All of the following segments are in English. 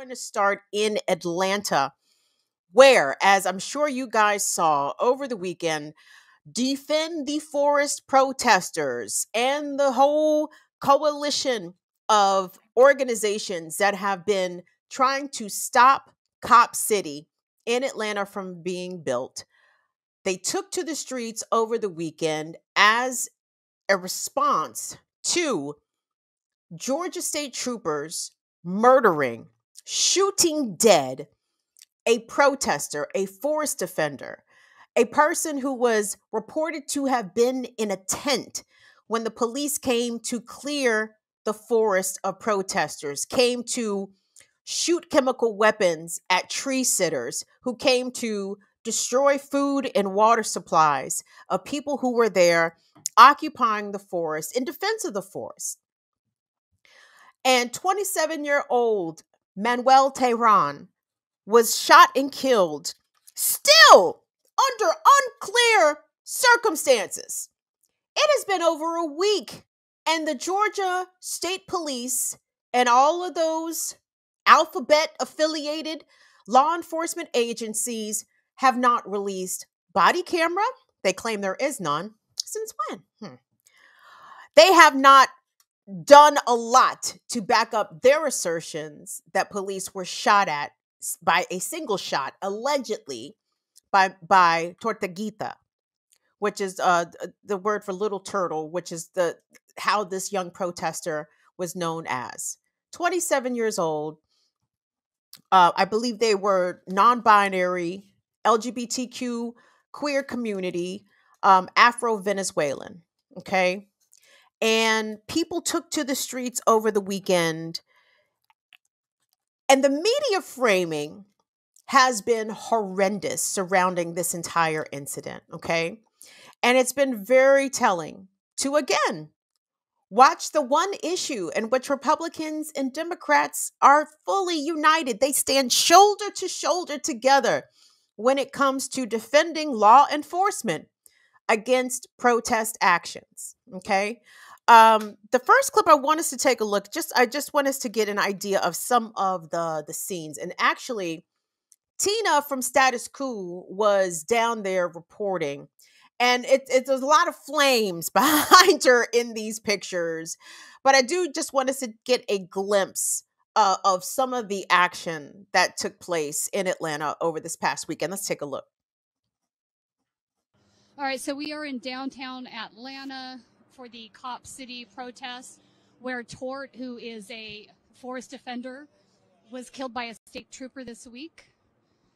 going to start in Atlanta, where, as I'm sure you guys saw over the weekend, Defend the Forest protesters and the whole coalition of organizations that have been trying to stop Cop City in Atlanta from being built. They took to the streets over the weekend as a response to Georgia state troopers murdering, shooting dead a protester, a forest defender, a person who was reported to have been in a tent when the police came to clear the forest of protesters, came to shoot chemical weapons at tree sitters who came to destroy food and water supplies of people who were there occupying the forest in defense of the forest. And 27-year-old Manuel Teran was shot and killed, still under unclear circumstances. It has been over a week, and the Georgia State Police and all of those alphabet affiliated law enforcement agencies have not released body camera. They claim there is none. Since when? They have not done a lot to back up their assertions that police were shot at by a single shot, allegedly by Tortuguita, which is the word for little turtle, which is how this young protester was known as. 27 years old. I believe they were non-binary, LGBTQ, queer community, Afro-Venezuelan. Okay. And people took to the streets over the weekend. And the media framing has been horrendous surrounding this entire incident, okay? And it's been very telling to, again, watch the one issue in which Republicans and Democrats are fully united. They stand shoulder to shoulder together when it comes to defending law enforcement against protest actions, okay? The first clip I want us to take a look, I just want us to get an idea of some of the scenes. And actually, Tina from Status Quo was down there reporting, and there's a lot of flames behind her in these pictures. But I do just want us to get a glimpse of some of the action that took place in Atlanta over this past weekend. Let's take a look. All right, so we are in downtown Atlanta for the Cop City protest, where Tort, who is a forest defender, was killed by a state trooper this week.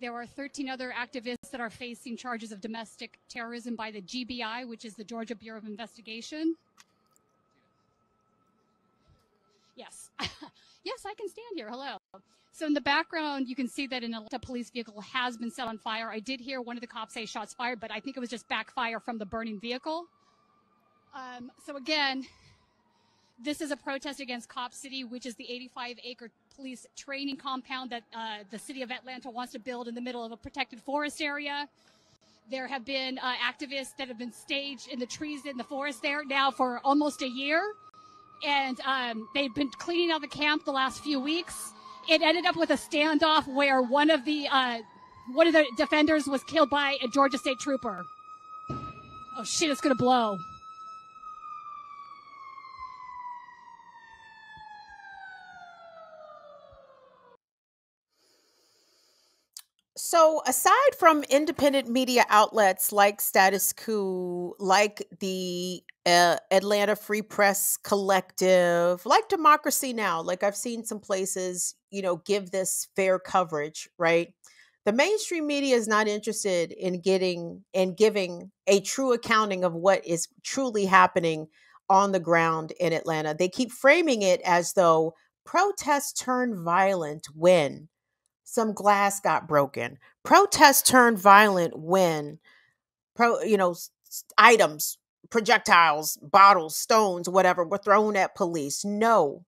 There are 13 other activists that are facing charges of domestic terrorism by the GBI, which is the Georgia Bureau of Investigation. Yes. Yes, I can stand here. Hello. So in the background, you can see that an Atlanta police vehicle has been set on fire. I did hear one of the cops say shots fired, but I think it was just backfire from the burning vehicle. So again, this is a protest against Cop City, which is the 85-acre police training compound that the city of Atlanta wants to build in the middle of a protected forest area. There have been activists that have been staged in the trees in the forest there now for almost a year. And they've been cleaning out the camp the last few weeks. It ended up with a standoff where one of the defenders was killed by a Georgia state trooper. Oh shit, it's gonna blow. So, aside from independent media outlets like Status Quo, like the Atlanta Free Press Collective, like Democracy Now, like I've seen some places, give this fair coverage, right? The mainstream media is not interested in giving a true accounting of what is truly happening on the ground in Atlanta. They keep framing it as though protests turned violent when some glass got broken. Protests turned violent when items, projectiles, bottles, stones, whatever, were thrown at police. No.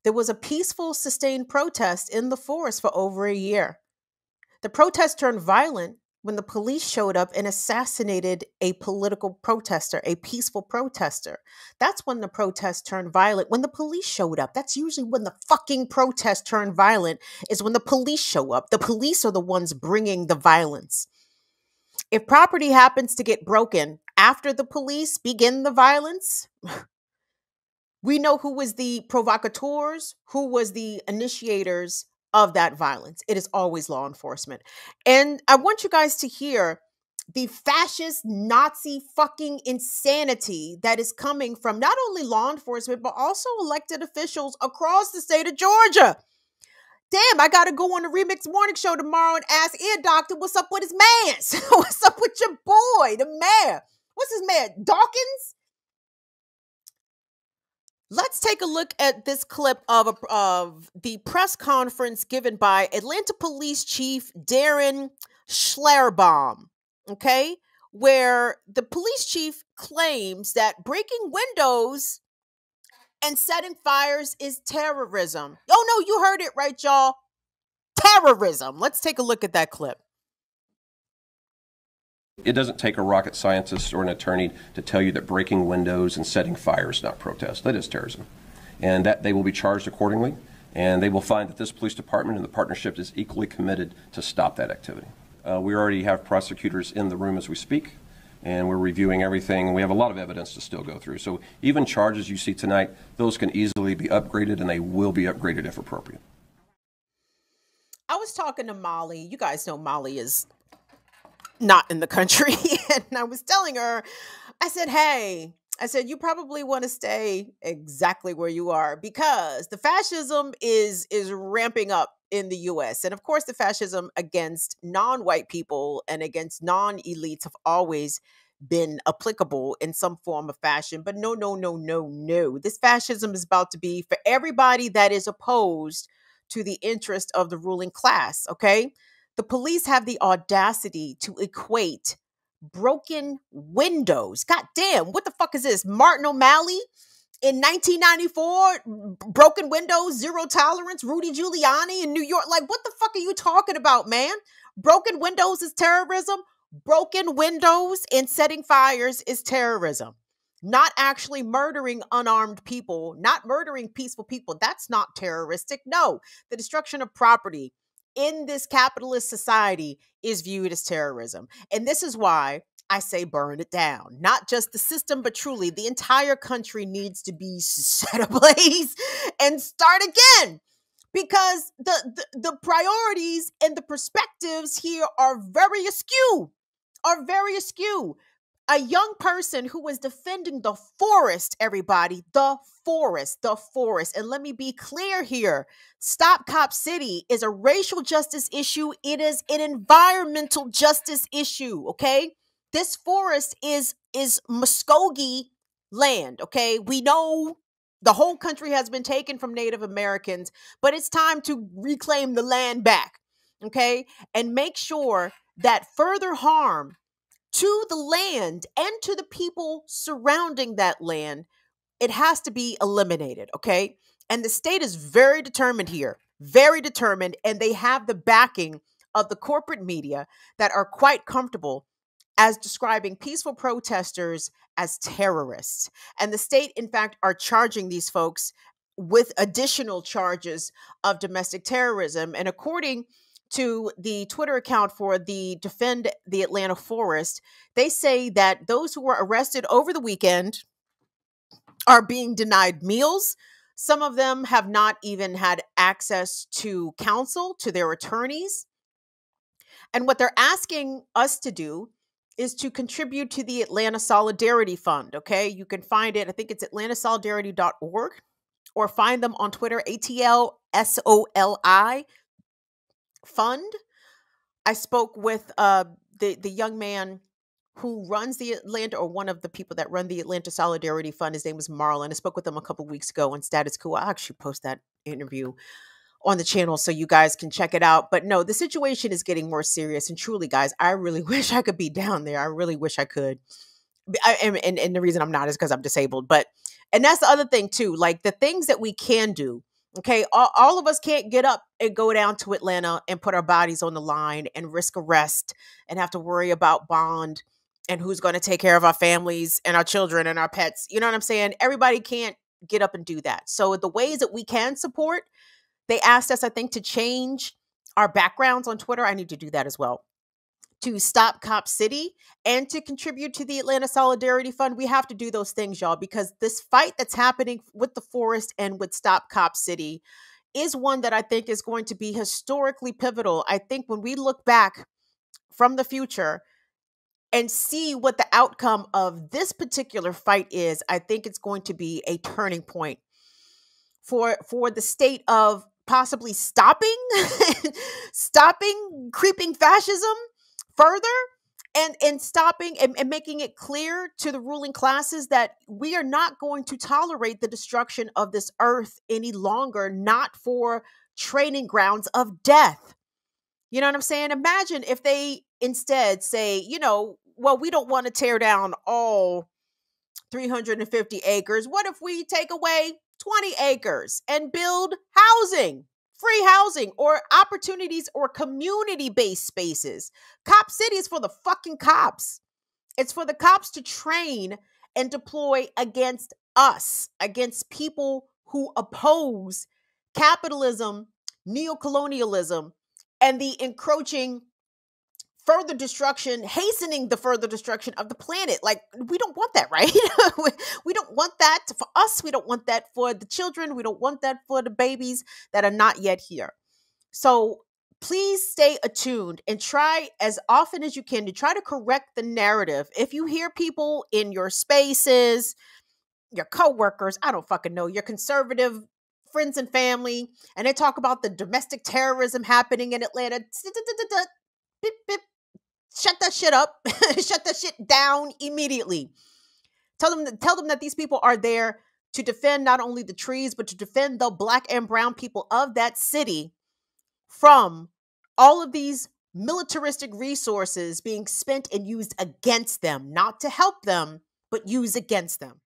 There was a peaceful, sustained protest in the forest for over a year. The protest turned violent when the police showed up and assassinated a political protester, a peaceful protester. That's when the protest turned violent. When the police showed up, that's usually when the fucking protest turned violent, is when the police show up. The police are the ones bringing the violence. If property happens to get broken after the police begin the violence, we know who was the provocateurs, who was the initiators of that violence. It is always law enforcement. And I want you guys to hear the fascist Nazi fucking insanity that is coming from not only law enforcement, but also elected officials across the state of Georgia. Damn, I gotta go on the Remix Morning Show tomorrow and ask Ear Doctor what's up with his mans. What's up with your boy, the mayor? What's his man? Dawkins? Let's take a look at this clip of the press conference given by Atlanta Police Chief Darren Schlarbaum, okay, where the police chief claims that breaking windows and setting fires is terrorism. Oh, no, you heard it right, y'all. Terrorism. Let's take a look at that clip. It doesn't take a rocket scientist or an attorney to tell you that breaking windows and setting fires is not protest. That is terrorism. And that they will be charged accordingly, and they will find that this police department and the partnership is equally committed to stop that activity. We already have prosecutors in the room as we speak, and we're reviewing everything, and we have a lot of evidence to still go through. So even charges you see tonight, those can easily be upgraded, and they will be upgraded if appropriate. I was talking to Molly. You guys know Molly is not in the country. And I was telling her, I said, hey, you probably want to stay exactly where you are, because the fascism is ramping up in the US. And of course, the fascism against non-white people and against non-elites have always been applicable in some form of fashion. But no, no, no, no, no. This fascism is about to be for everybody that is opposed to the interest of the ruling class, okay? The police have the audacity to equate broken windows. God damn, what the fuck is this? Martin O'Malley in 1994, broken windows, zero tolerance, Rudy Giuliani in New York. Like, what the fuck are you talking about, man? Broken windows is terrorism. Broken windows and setting fires is terrorism. Not actually murdering unarmed people, not murdering peaceful people. That's not terroristic. No, the destruction of property in this capitalist society is viewed as terrorism. And this is why I say burn it down. Not just the system, but truly the entire country needs to be set ablaze and start again. Because the priorities and the perspectives here are very askew, A young person who was defending the forest, everybody, the forest. And let me be clear here. Stop Cop City is a racial justice issue. It is an environmental justice issue, okay? This forest is Muskogee land, okay? We know the whole country has been taken from Native Americans, but it's time to reclaim the land back, okay? And make sure that further harm to the land and to the people surrounding that land, it has to be eliminated, okay? And the state is very determined here, very determined, and they have the backing of the corporate media that are quite comfortable as describing peaceful protesters as terrorists. And the state, in fact, are charging these folks with additional charges of domestic terrorism. And according to the Twitter account for the Defend the Atlanta Forest, they say that those who were arrested over the weekend are being denied meals. Some of them have not even had access to counsel, to their attorneys. And what they're asking us to do is to contribute to the Atlanta Solidarity Fund, okay? You can find it, I think it's atlantasolidarity.org, or find them on Twitter, ATLSOLI Fund. I spoke with the young man who runs the Atlanta, or one of the people that run the Atlanta Solidarity Fund. His name is Marlon. I spoke with him a couple of weeks ago on Status Quo. I'll actually post that interview on the channel so you guys can check it out. But no, the situation is getting more serious. And truly, guys, I really wish I could be down there. I really wish I could. And the reason I'm not is because I'm disabled. And that's the other thing too. Like, the things that we can do Okay, all of us can't get up and go down to Atlanta and put our bodies on the line and risk arrest and have to worry about bond and who's going to take care of our families and our children and our pets. You know what I'm saying? Everybody can't get up and do that. So the ways that we can support, they asked us, I think, to change our backgrounds on Twitter. I need to do that as well. To stop Cop City and to contribute to the Atlanta Solidarity Fund. We have to do those things, y'all, because this fight that's happening with the forest and with Stop Cop City is one that I think is going to be historically pivotal. I think when we look back from the future and see what the outcome of this particular fight is, I think it's going to be a turning point for the state of possibly stopping stopping creeping fascism further, and stopping and making it clear to the ruling classes that we are not going to tolerate the destruction of this earth any longer, not for training grounds of death. You know what I'm saying? Imagine if they instead say, well, we don't want to tear down all 350 acres. What if we take away 20 acres and build housing, free housing, or opportunities or community-based spaces? Cop City is for the fucking cops. It's for the cops to train and deploy against us, against people who oppose capitalism, neocolonialism, and the encroaching further destruction, hastening the further destruction of the planet. Like, we don't want that, right? We don't want that for us. We don't want that for the children. We don't want that for the babies that are not yet here. So please stay attuned and try as often as you can to try to correct the narrative. If you hear people in your spaces, your coworkers, I don't fucking know, your conservative friends and family, and they talk about the domestic terrorism happening in Atlanta, beep, beep, shut that shit up. Shut that shit down immediately. Tell them that these people are there to defend not only the trees, but to defend the Black and brown people of that city from all of these militaristic resources being spent and used against them, not to help them, but used against them.